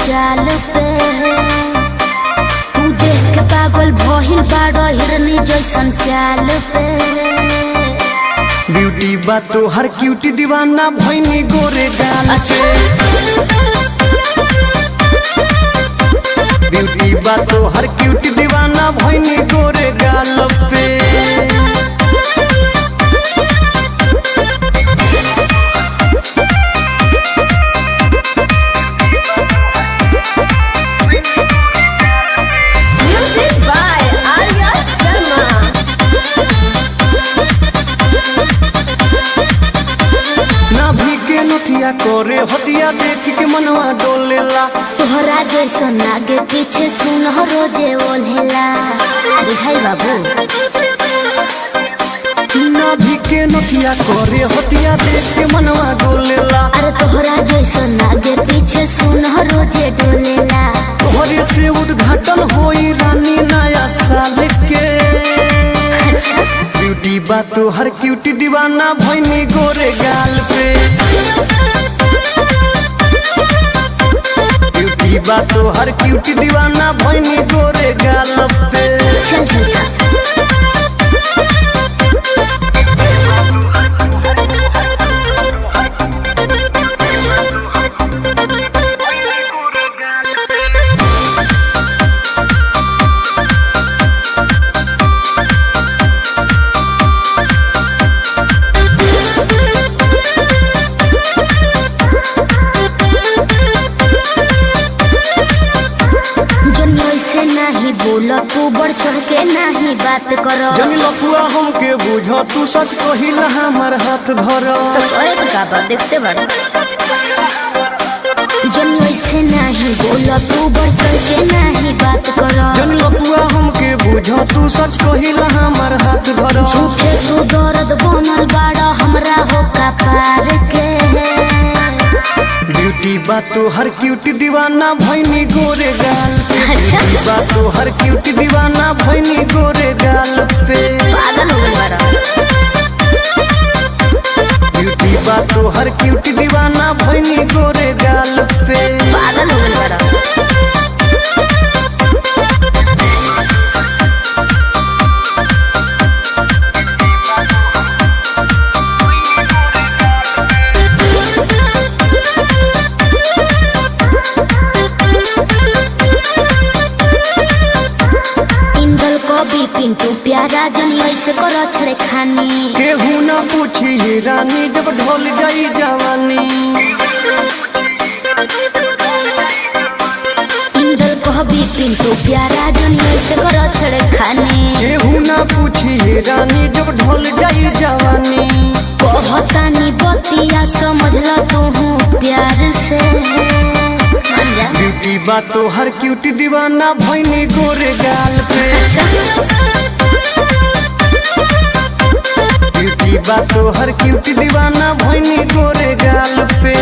चाल पे तू देख के पागल भइल बाड़ो हिरनी जैसन चाल पे। ब्यूटी बा तो हर क्यूटी दीवाना भइनी गोरे गाल पे। ब्यूटी बा तो हर क्यूटी दीवाना भइनी गोरे गाल पे। करे हटिया देख के मनवा डोलेला तोहरा जैसन आगे पीछे सुन रोजे ओल्हेला बुझाई बाबू। नाभि के नथिया करे हटिया देख के मनवा डोलेला। अरे तोहरा जैसन आगे पीछे सुन रोजे डोलेला। तोहरे से उद्घाटन होई रानी नया साल के। अच्छा ब्यूटी बा तो हर क्यूटी दीवाना भइनी गोरे गाल पे। ब्यूटी बा तो हर क्यूटी दीवाना भइनी गोरे गाल पे। चल चल बोला तू बढ़ चढ़ के नहीं बात करो। जनी लपुआ हमके बुझो तू सच कहिला हमार हाथ धरो। तो करे का बात देखते बड़ा जनी वैसे नहीं बोला तू बढ़ चढ़ के नहीं बात करो। जनी लपुआ हमके बुझो तू सच कहिला हमार हाथ धरो। झूठे तू दर्द बनल बाड़ा हमरा हो का पार के। ब्यूटी बा तो हर क्यूटी दीवाना भइनी गोरे गाल पे। अच्छा ब्यूटी बा तो हर क्यूटी दीवाना भइनी गोरे गाल पे। पागल हो गई बड़ा। ब्यूटी बा तो हर क्यूटी दीवाना भइनी गोरे गाल पे। पागल हो गई बड़ा। पिंटू प्यारा जनी ऐसे करो छड़े खानी। केहू ना पूछी रानी जब ढोल जाई जवानी। इंदल कहबी पिंटू प्यारा जनी ऐसे करो छड़े खानी। केहू ना पूछी रानी जब ढोल जाई जवानी। कहतानी बतिया समझ लो तू प्यार से। ब्यूटी बा तो हर क्यूटी दीवाना भइनी गोरे गाल पे। ब्यूटी बा तो हर क्यूटी दीवाना भइनी गोरे गाल पे।